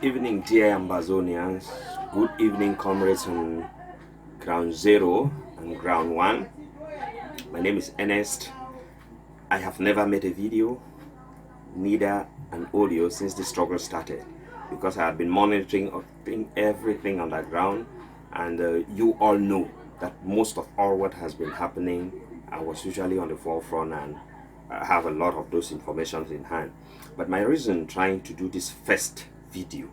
Evening, dear Ambazonians. Good evening, comrades on ground zero and ground one. My name is Ernest. I have never made a video, neither an audio since the struggle started, because I have been monitoring everything on the ground, and you all know that most of all what has been happening, I was usually on the forefront and I have a lot of those informations in hand. But my reason trying to do this first video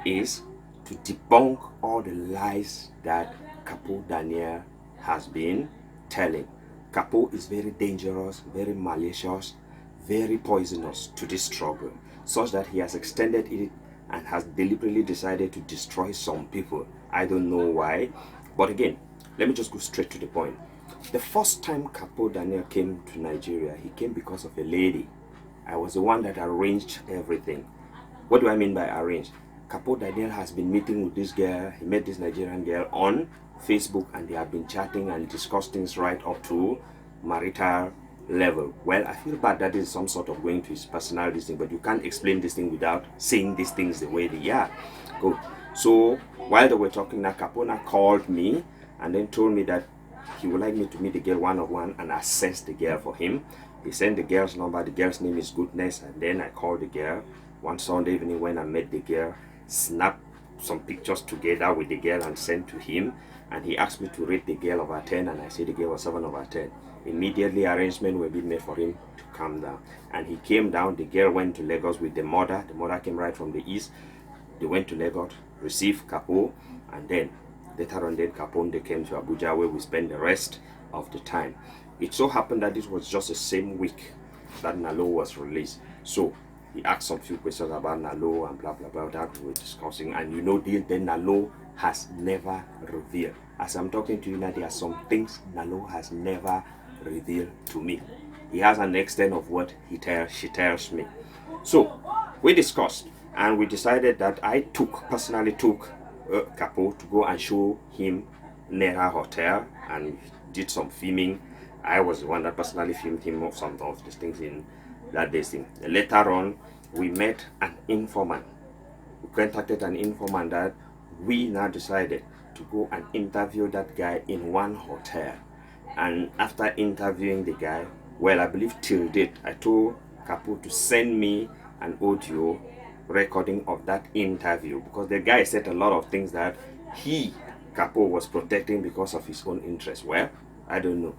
is to debunk all the lies that Capo Daniel has been telling. Capo is very dangerous, very malicious, very poisonous to this struggle, such that he has extended it and has deliberately decided to destroy some people. I don't know why, but again, let me just go straight to the point. The first time Capo Daniel came to Nigeria, he came because of a lady. I was the one that arranged everything. What do I mean by arranged? Capo Daniel has been meeting with this girl. He met this Nigerian girl on Facebook, and they have been chatting and discussed things right up to marital level. Well, I feel bad that is some sort of going to his personal thing, but you can't explain this thing without saying these things the way they are. Good. So while they were talking, now Capona called me and then told me that he would like me to meet the girl one-on-one and assess the girl for him. He sent the girl's number. The girl's name is Goodness, and then I called the girl one Sunday evening when I met the girl, snapped some pictures together with the girl and sent to him, and he asked me to rate the girl over 10, and I said the girl was 7 over 10. Immediately arrangements were being made for him to come down, and he came down. The girl went to Lagos with the mother. The mother came right from the east. They went to Lagos, received Capo, and then later on then Capo, they came to Abuja, where we spent the rest of the time. It so happened that this was just the same week that Nalo was released. So he asked some few questions about Nalo and blah blah blah that we were discussing, and you know, then Nalo has never revealed. As I'm talking to you now, there are some things Nalo has never revealed to me. He has an extent of what she tells me. So we discussed, and we decided that I personally took Capo to go and show him Nera Hotel, and did some filming. I was the one that personally filmed him of some of these things in that day thing. Later on, we met an informant. We contacted an informant that we now decided to go and interview that guy in one hotel. And after interviewing the guy, well, I believe till date, I told Capo to send me an audio recording of that interview, because the guy said a lot of things that Capo was protecting because of his own interest. Well, I don't know.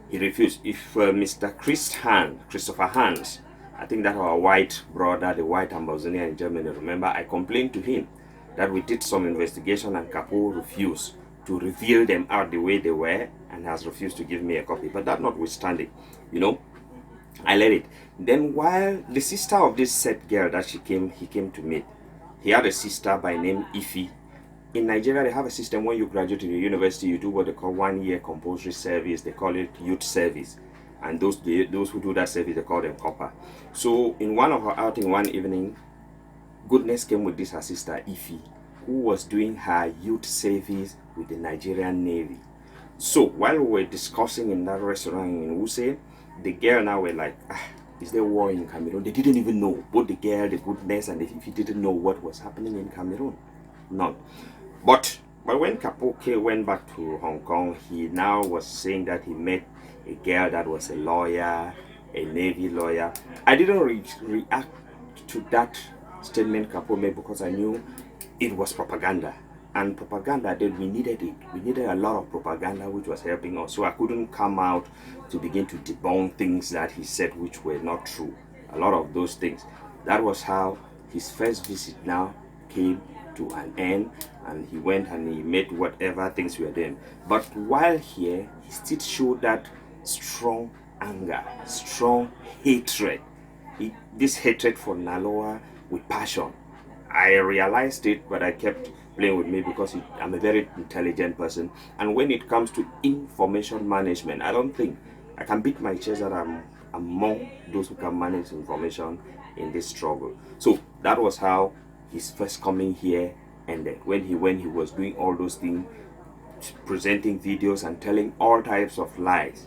He refused. If Mr. Christopher Hans, I think that our white brother, the white ambassador in Germany, remember, I complained to him that we did some investigation and Capo refused to reveal them out the way they were, and has refused to give me a copy. But that notwithstanding, you know, I let it. Then while the sister of this said girl that he came to meet, he had a sister by name Ifi. In Nigeria, they have a system when you graduate in the university, you do what they call 1 year compulsory service. They call it youth service. And those who do that service, they call them copper. So in one of our outing one evening, Goodness came with this her sister Ifi, who was doing her youth service with the Nigerian Navy. So while we were discussing in that restaurant in Wuse, the girl now were like, is there war in Cameroon? They didn't even know. Both the girl, the Goodness, and the Ifi didn't know what was happening in Cameroon. None. But when Capo went back to Hong Kong, he now was saying that he met a girl that was a lawyer, a Navy lawyer. I didn't react to that statement Capo made, because I knew it was propaganda. And propaganda, then we needed it. We needed a lot of propaganda which was helping us. So I couldn't come out to begin to debunk things that he said which were not true. A lot of those things. That was how his first visit now came to an end, and he went and he made whatever things we were doing. But while here, he still showed that strong anger, strong hatred. This hatred for Naloa with passion. I realized it, but I kept playing with me, because I'm a very intelligent person. And when it comes to information management, I don't think I can beat my chest that I'm among those who can manage information in this struggle. So that was how his first coming here ended. When he was doing all those things, presenting videos and telling all types of lies.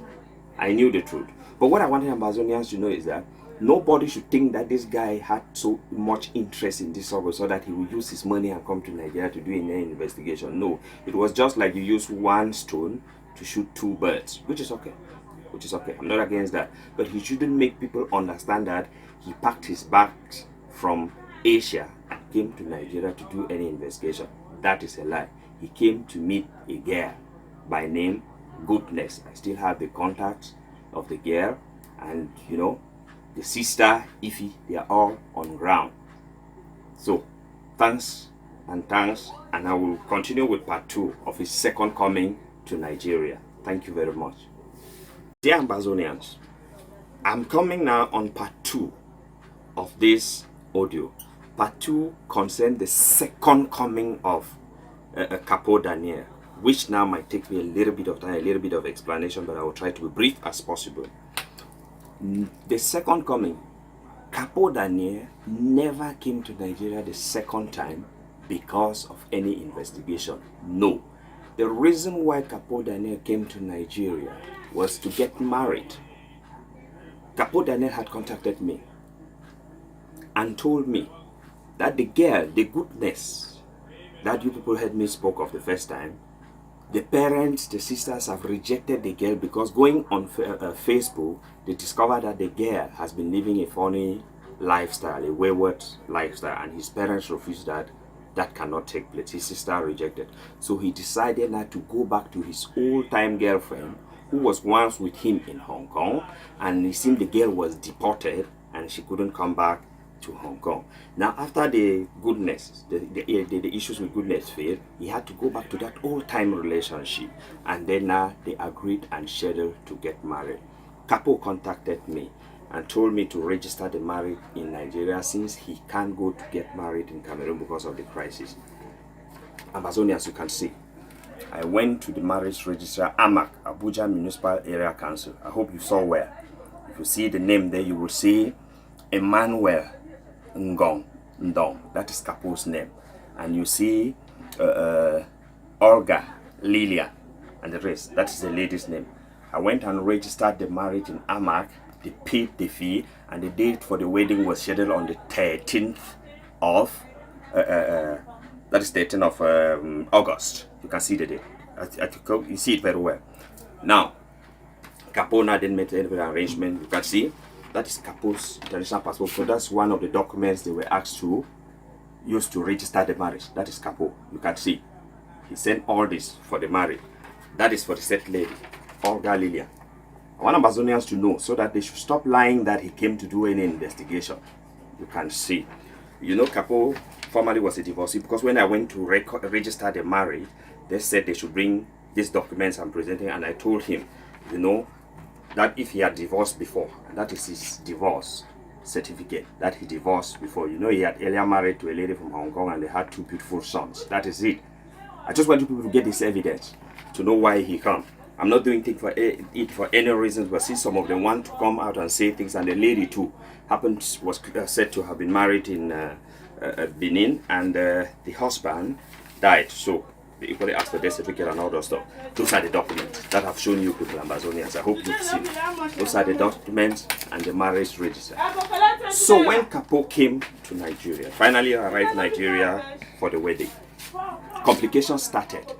I knew the truth. But what I wanted Amazonians to know is that Nobody should think that this guy had so much interest in this August so that he would use his money and come to Nigeria to do an investigation. No, it was just like you use one stone to shoot two birds, which is okay. Which is okay. I'm not against that. But he shouldn't make people understand that he packed his bags from Asia and came to Nigeria to do any investigation. That is a lie. He came to meet a girl by name Goodness. I still have the contacts of the girl, and you know, the sister Ify, they are all on ground. So thanks, and I will continue with part 2 of his second coming to Nigeria. Thank you very much. Dear Ambazonians, I'm coming now on part 2 of this audio. Part 2 concerns the second coming of Capo Daniel, which now might take me a little bit of time, a little bit of explanation, but I will try to be brief as possible. The second coming, Capo Daniel never came to Nigeria the second time because of any investigation. No. The reason why Capo Daniel came to Nigeria was to get married. Capo Daniel had contacted me and told me that the girl, the Goodness that you people heard me spoke of the first time, the parents, the sisters have rejected the girl because going on Facebook, they discovered that the girl has been living a funny lifestyle, a wayward lifestyle, and his parents refused that. That cannot take place. His sister rejected. So he decided now to go back to his old-time girlfriend, who was once with him in Hong Kong, and it seemed the girl was deported and she couldn't come back to Hong Kong. Now, after the Goodness, the issues with Goodness failed, he had to go back to that old-time relationship, and then now they agreed and scheduled to get married. Capo contacted me and told me to register the marriage in Nigeria since he can't go to get married in Cameroon because of the crisis. Ambazonians, as you can see, I went to the marriage registrar, AMAC, Abuja Municipal Area Council. I hope you saw where. If you see the name there, you will see Emmanuel Ndong. That is Capo's name. And you see Olga, Lilia, and the rest. That is the lady's name. I went and registered the marriage in AMAC. They paid the fee, and the date for the wedding was scheduled on the 13th of that is 13th of August. You can see the date. You see it very well. Now, Capo now didn't make any arrangement. You can see that is Capo's international passport. So that's one of the documents they were asked to use to register the marriage. That is Capo. You can see he sent all this for the marriage. That is for the set lady, Olga Lilian. I want Ambazonians to know so that they should stop lying that he came to do any investigation. You can see. You know, Capo formerly was a divorcee because when I went to register the marriage, they said they should bring these documents I'm presenting, and I told him, you know, that if he had divorced before, and that is his divorce certificate, that he divorced before. You know, he had earlier married to a lady from Hong Kong and they had 2 beautiful sons. That is it. I just want you people to get this evidence to know why he came. I'm not doing it for any reasons, but since some of them want to come out and say things, and the lady too was said to have been married in Benin, and the husband died, so they equally asked for death certificate and all those stuff. Those are the documents that I've shown you people, Ambazonians. I hope you've seen it. Those are the documents and the marriage register. So when Capo came to Nigeria, finally arrived in Nigeria for the wedding, complications started.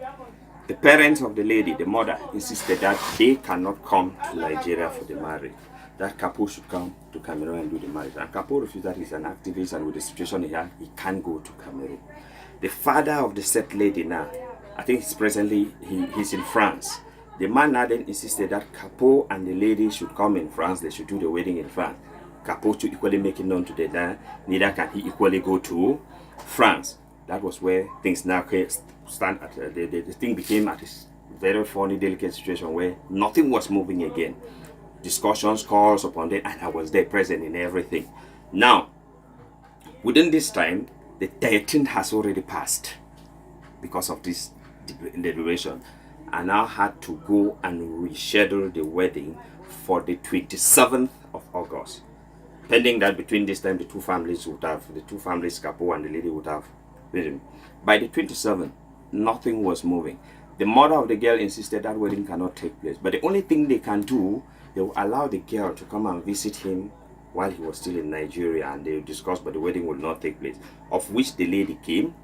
The parents of the lady, the mother, insisted that they cannot come to Nigeria for the marriage. That Capo should come to Cameroon and do the marriage. And Capo refused that he's an activist, and with the situation he had, he can't go to Cameroon. The father of the set lady now, I think he's presently, he's in France. The man now then insisted that Capo and the lady should come in France, they should do the wedding in France. Capo to equally make it known to the dad, neither can he equally go to France. That was where things now stand at. The thing became at this very funny, delicate situation where nothing was moving again. Discussions, calls upon them, and I was there present in everything. Now, within this time, the 13th has already passed because of this deliberation. I now had to go and reschedule the wedding for the 27th of August. Pending that between this time, the two families, Capo and the lady would have. By the 27th, nothing was moving. The mother of the girl insisted that wedding cannot take place. But the only thing they can do, they will allow the girl to come and visit him while he was still in Nigeria, and they discussed, but the wedding would not take place. Of which the lady came.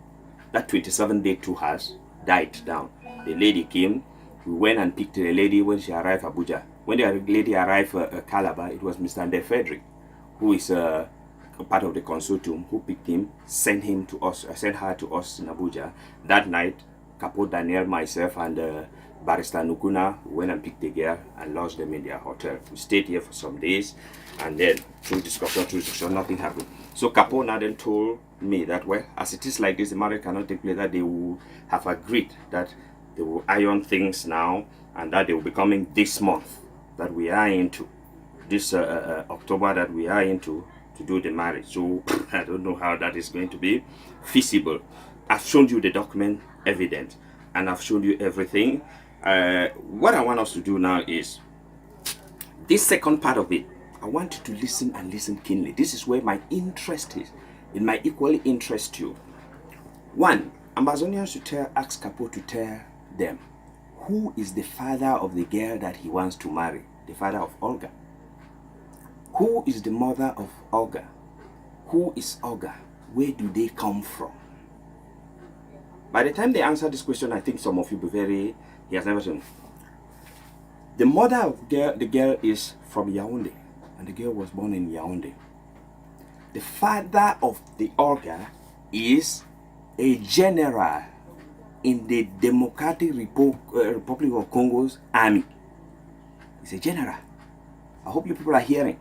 That 27-day tour has died down. The lady came. We went and picked the lady when she arrived at Abuja. When the lady arrived at Calabar, it was Mr. Ande Frederick, who is part of the consortium, who picked him, sent her to us in Abuja. That night, Capo, Daniel, myself, and Barrister Nukuna went and picked the girl and lodged them in their hotel. We stayed here for some days, and then through discussion, nothing happened. So Capo now then told me that, well, as it is like this, the marriage cannot take place, that they will have agreed that they will iron things now, and that they will be coming this month that we are into, this October that we are into, to do the marriage. So I don't know how that is going to be feasible. I've shown you the document evidence, and I've shown you everything. What I want us to do now is this second part of it. I want you to listen and listen keenly. This is where my interest is. It might equally interest you. One, Amazonians should ask Capo to tell them who is the father of the girl that he wants to marry, the father of Olga. Who is the mother of Olga? Who is Olga? Where do they come from? By the time they answer this question, I think some of you will be very, he has never seen. The mother of the girl is from Yaoundé, and the girl was born in Yaoundé. The father of the Olga is a general in the Democratic Republic of Congo's army. He's a general. I hope you people are hearing.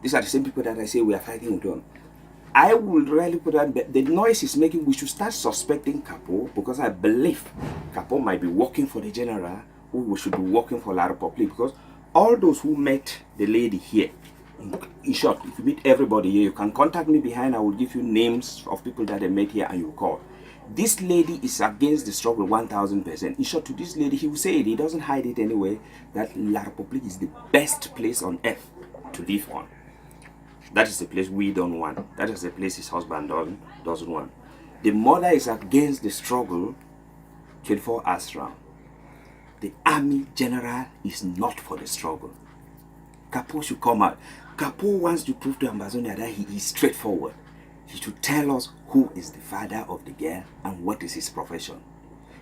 These are the same people that I say we are fighting with them. I would really put on the noise is making. We should start suspecting Capo, because I believe Capo might be working for the general, who we should be working for La Republique, because all those who met the lady here, in short, if you meet everybody here, you can contact me behind. I will give you names of people that they met here and you call. This lady is against the struggle 1000%. In short, to this lady, he will say it. He doesn't hide it anyway, that La Republique is the best place on earth to live on. That is the place we don't want. That is the place his husband doesn't want. The mother is against the struggle 24 hours round. The army general is not for the struggle. Capo should come out. Capo wants to prove to Amazonia that he is straightforward. He should tell us who is the father of the girl and what is his profession.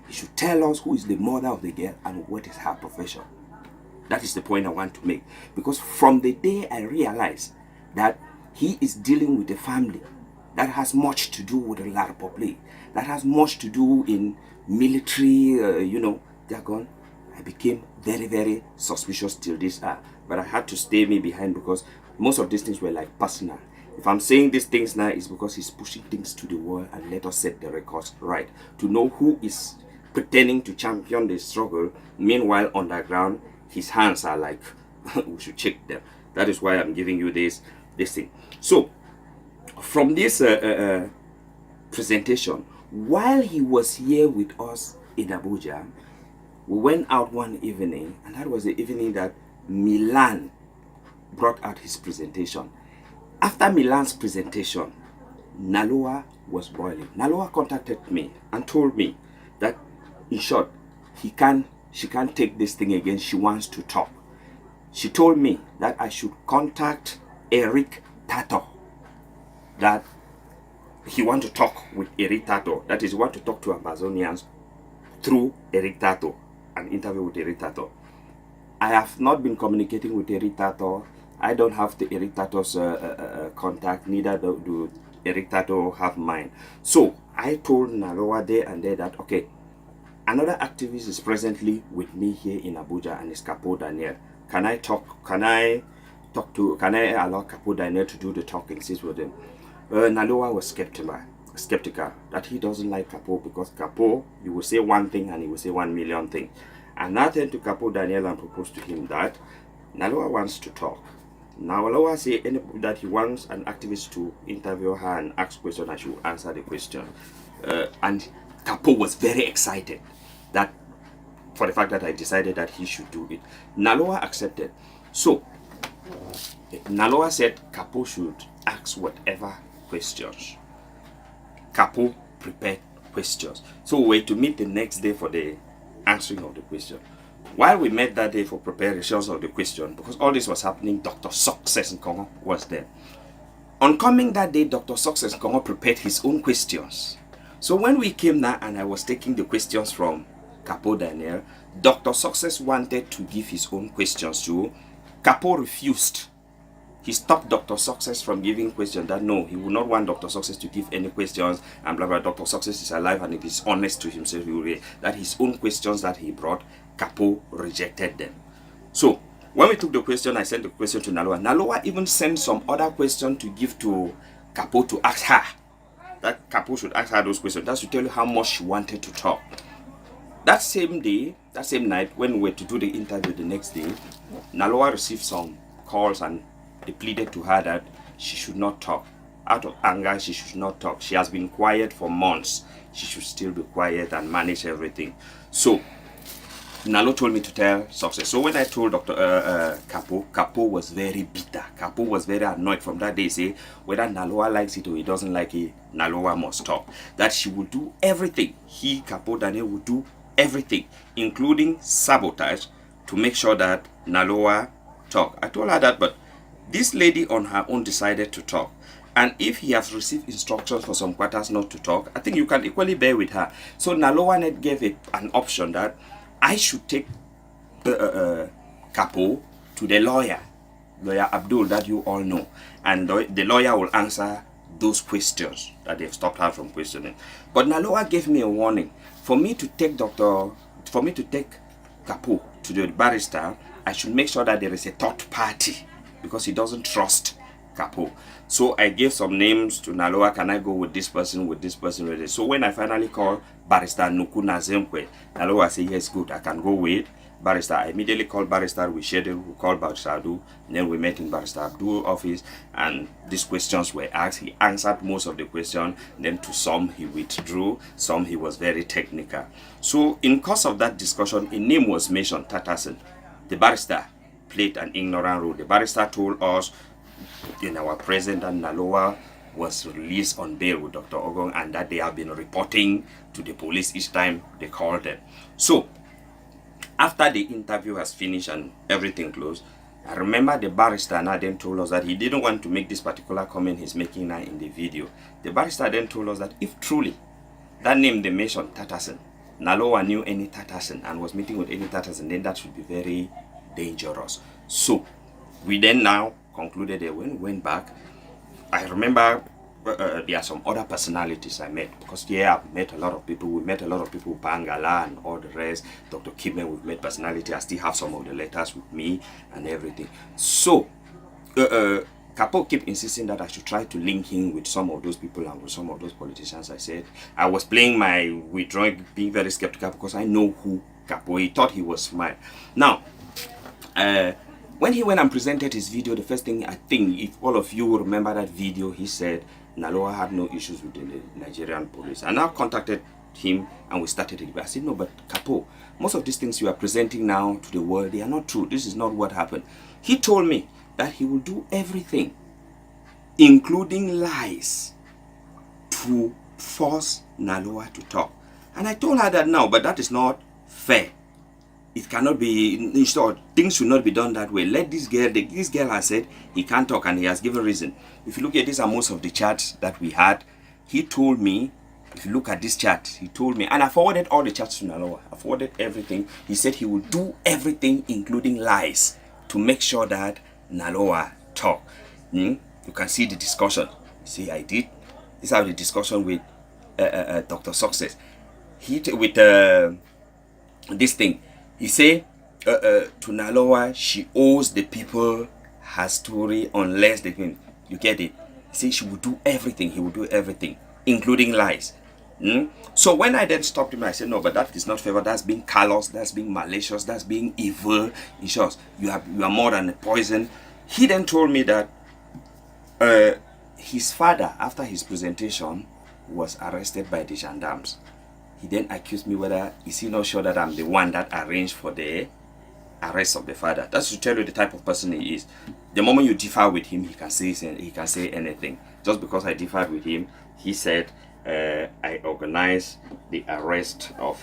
He should tell us who is the mother of the girl and what is her profession. That is the point I want to make. Because from the day I realized that he is dealing with a family that has much to do with the La Republique, that has much to do in military, jargon, I became very, very suspicious till this hour. But I had to stay me behind, because most of these things were like personal. If I'm saying these things now, it's because he's pushing things to the wall, and let us set the records right. To know who is pretending to champion the struggle, meanwhile underground, his hands are like, we should check them. That is why I'm giving you this thing. So, from this presentation, while he was here with us in Abuja, we went out one evening, and that was the evening that Milan brought out his presentation. After Milan's presentation, Naloa was boiling. Naloa contacted me and told me that, in short, she can't take this thing again. She wants to talk. She told me that I should contact Eric Tato, that he want to talk with Eric Tato. That is, he want to talk to Amazonians through Eric Tato, an interview with Eric Tato. I have not been communicating with Eric Tato. I don't have the Eric Tato's contact, neither do Eric Tato have mine. So I told Naloa there and there that, okay, another activist is presently with me here in Abuja, and it's Capo Daniel. Can I allow Capo Daniel to do the talking with him? Naloa was skeptical that he doesn't like Capo, because Capo, you will say one thing and he will say 1 million things. And I turned to Capo Daniel and proposed to him that Naloa wants to talk. Naloa say that he wants an activist to interview her and ask questions, and she will answer the question. And Capo was very excited that for the fact that I decided that he should do it. Naloa accepted. So Naloa said Capo should ask whatever questions. Capo prepared questions. So we were to meet the next day for the answering of the question. While we met that day for preparations of the question, because all this was happening, Dr. Success Nkongo was there. On coming that day, Dr. Success Nkongo prepared his own questions. So when we came now and I was taking the questions from Capo Daniel, Dr. Success wanted to give his own questions to Capo. Refused. He stopped Dr. Success from giving questions. That no, he would not want Dr. Success to give any questions and blah blah. Dr. Success is alive and it is honest to himself. That his own questions that he brought, Capo rejected them. So when we took the question, I sent the question to Naloa. Naloa even sent some other question to give to Capo to ask her. That Capo should ask her those questions. That's to tell you how much she wanted to talk. That same day, that same night, when we were to do the interview the next day, Naloa received some calls and they pleaded to her that she should not talk. Out of anger, she should not talk. She has been quiet for months. She should still be quiet and manage everything. So, Nalo told me to tell Success. So when I told Dr. Capo was very bitter. Capo was very annoyed from that day. Say, whether Naloa likes it or he doesn't like it, Naloa must talk. That she will do everything. He, Capo Daniel, will do everything, including sabotage, to make sure that Naloa talk. I told her that, but this lady on her own decided to talk. And if he has received instructions for some quarters not to talk, I think you can equally bear with her. So Naloa gave an option that I should take Capo to the lawyer Abdul, that you all know. And the lawyer will answer those questions that they've stopped her from questioning. But Naloa gave me a warning. For me to take Capo to the barrister, I should make sure that there is a third party, because he doesn't trust Capo. So I gave some names to Naloa. Can I go with this person, with this person, with this? So when I finally called Barrister Nuku Nazemkwe, Naloa said, yes, good, I can go with Barrister. I immediately called Barrister. We called Barrister Abdul. Then we met in Barrister Abdul's office and these questions were asked. He answered most of the questions. Then to some he withdrew. Some he was very technical. So in course of that discussion, a name was mentioned, Tatasen. The barrister played an ignorant role. The barrister told us in our presence that Naloa was released on bail with Dr. Ogong and that they have been reporting to the police each time they called them. So after the interview has finished and everything closed, I remember the barrister now then told us that he didn't want to make this particular comment he's making now in the video. The barrister then told us that if truly that name they mentioned, Tatasen, Naloa knew any Tatasen and was meeting with any Tatasen, then that should be very dangerous. So we then now concluded that when we went back, I remember there are some other personalities I met, because I've met a lot of people. We met a lot of people, Bangala and all the rest. Dr. Kimen, we've met personality. I still have some of the letters with me and everything. So Capo kept insisting that I should try to link him with some of those people and with some of those politicians. I said I was playing my withdrawing, being very skeptical, because I know who Capo. He thought he was smart. Now when he went and presented his video, the first thing, I think, if all of you remember that video, he said Naloa had no issues with the Nigerian police. I now contacted him and we started it. I said, no, but Capo, most of these things you are presenting now to the world, they are not true. This is not what happened. He told me that he will do everything, including lies, to force Naloa to talk. And I told her that now, but that is not fair. It cannot be, in short, things should not be done that way. Let this girl has said he can't talk and he has given reason. If you look at this, are most of the chats that we had, he told me, if you look at this chat, he told me, and I forwarded all the chats to Naloa. I forwarded everything. He said he will do everything, including lies, to make sure that Naloa talk. You can see the discussion. See, I did. This is how the discussion with Dr. Success. With this thing. He say to Naloa, she owes the people her story unless they can. You get it? He say she will do everything. He will do everything, including lies. So when I then stopped him, I said, no, but that is not fair. That's being callous. That's being malicious. That's being evil. In short, you are more than a poison. He then told me that his father, after his presentation, was arrested by the gendarmes. He then accused me whether is he not sure that I'm the one that arranged for the arrest of the father. That's to tell you the type of person he is. The moment you differ with him, he can say anything. Just because I differed with him, he said I organized the arrest of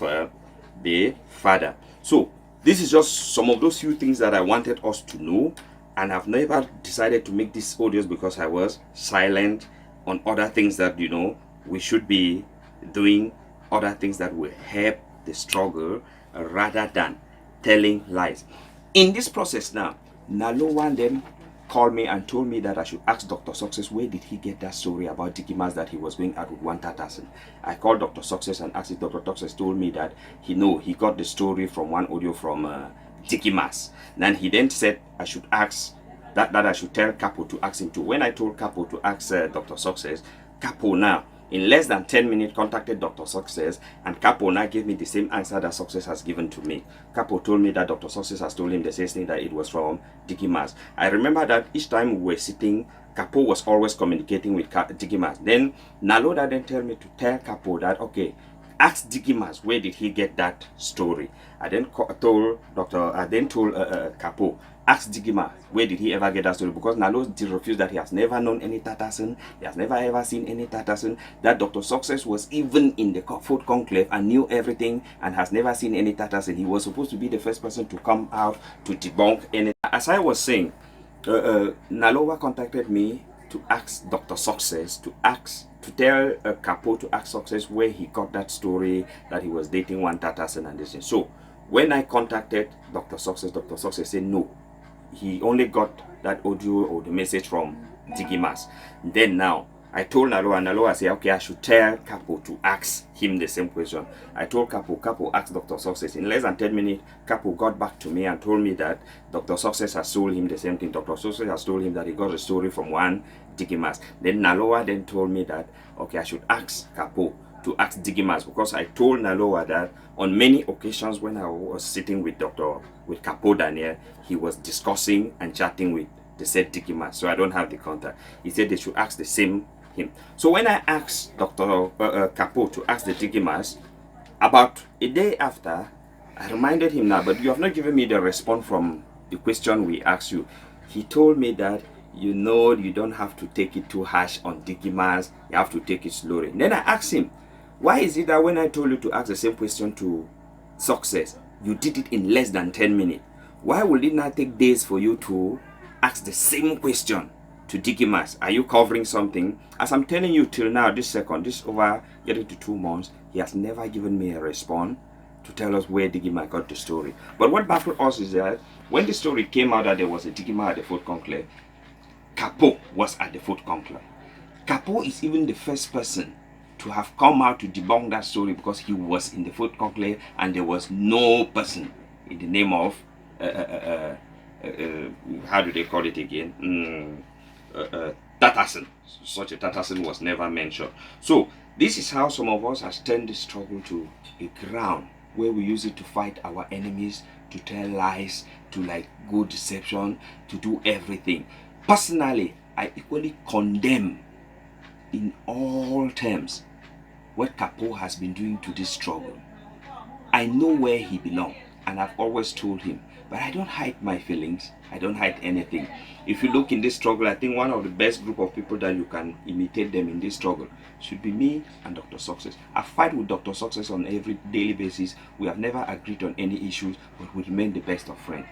the father. So this is just some of those few things that I wanted us to know, and I've never decided to make these audios because I was silent on other things that, you know, we should be doing, other things that will help the struggle, rather than telling lies. In this process now, Nalowa then called me and told me that I should ask Dr. Success where did he get that story about Dickie Mas that he was going out with one Tatasin. I called Dr. Success and asked if Dr. Success told me that he got the story from one audio from Dickie Mas. Then he then said I should ask that I should tell Capo to ask him to. When I told Capo to ask Dr. Success, Capo now in less than 10 minutes contacted Dr. Success, and Capo now gave me the same answer that Success has given to me. Capo told me that Dr. Success has told him the same thing, that it was from Dickie Mas. I remember that each time we were sitting, Capo was always communicating with Dickie Mas. Then Naloda then tell me to tell Capo that, okay, ask Dickie Mas where did he get that story. I then told Capo, ask Dickie Mas where did he ever get that story, because Nalo refused that he has never known any Tatasin, he has never ever seen any Tatasin, that Dr. Success was even in the food conclave and knew everything and has never seen any Tatasin. He was supposed to be the first person to come out to debunk anything. As I was saying, Nalowa contacted me to ask Dr. Success to tell Capo to ask Success where he got that story that he was dating one Tatasin and this thing. So when I contacted Dr. Success said no, he only got that audio or the message from Dickie Mas. Then now I told Nalowa said, okay, I should tell Capo to ask him the same question. I told Capo asked Dr. Success. In less than 10 minutes, Capo got back to me and told me that Dr. Success has told him the same thing. Dr. Success has told him that he got a story from one Dickie Mas. Then Nalowa then told me that, okay, I should ask Capo to ask Dickie Mas, because I told Nalowa that on many occasions when I was sitting with Capo Daniel, he was discussing and chatting with the said Dickie Mas. So I don't have the contact. He said they should ask the same him. So when I asked Dr. Capo to ask the Dickie Mas, about a day after, I reminded him now, but you have not given me the response from the question we asked you. He told me that, you know, you don't have to take it too harsh on Dickie Mas, you have to take it slowly. Then I asked him, why is it that when I told you to ask the same question to Success, you did it in less than 10 minutes? Why will it not take days for you to ask the same question to Dickie Mas? Are you covering something? As I'm telling you till now, this over getting to 2 months, he has never given me a response to tell us where Dickie Mas got the story. But what baffled us is that when the story came out that there was a Dickie Mas at the food conclave, Capo was at the food conclave. Capo is even the first person to have come out to debunk that story, because he was in the food conclave and there was no person in the name of how do they call it again? Tatasin. Such a Tatasin was never mentioned. So this is how some of us has turned the struggle to a ground where we use it to fight our enemies, to tell lies, to like go deception, to do everything. Personally, I equally condemn in all terms what Capo has been doing to this struggle. I know where he belongs, and I've always told him, but I don't hide my feelings, I don't hide anything. If you look in this struggle, I think one of the best group of people that you can imitate them in this struggle should be me and Dr. Success. I fight with Dr. Success on every daily basis. We have never agreed on any issues, but we remain the best of friends.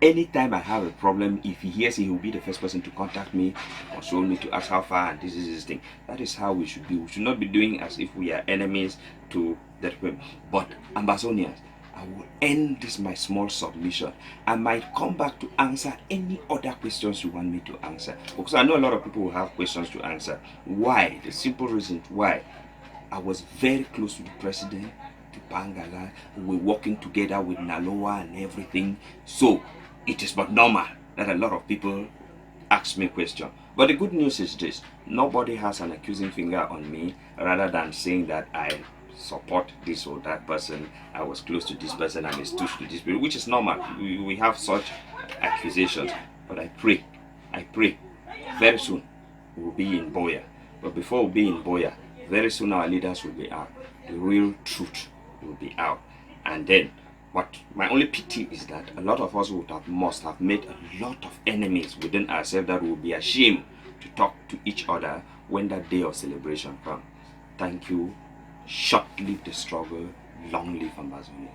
Anytime I have a problem, if he hears it, he will be the first person to contact me, to console me, to ask how far, and this is his thing. That is how we should be. We should not be doing as if we are enemies to that people. But Ambazonians, I will end this my small submission. I might come back to answer any other questions you want me to answer, because I know a lot of people will have questions to answer. Why? The simple reason why. I was very close to the president, to Pangala. We were working together with Nalowa and everything. So it is but normal that a lot of people ask me questions. But the good news is this: nobody has an accusing finger on me, rather than saying that I support this or that person, I was close to this person and stood to this person, which is normal. We have such accusations. But I pray very soon we will be in Boya. But before we be in Boya, very soon our leaders will be out. The real truth will be out. And then, what my only pity is that a lot of us must have made a lot of enemies within ourselves that will be ashamed to talk to each other when that day of celebration comes. Thank you. Short live the struggle, long live Ambazonia.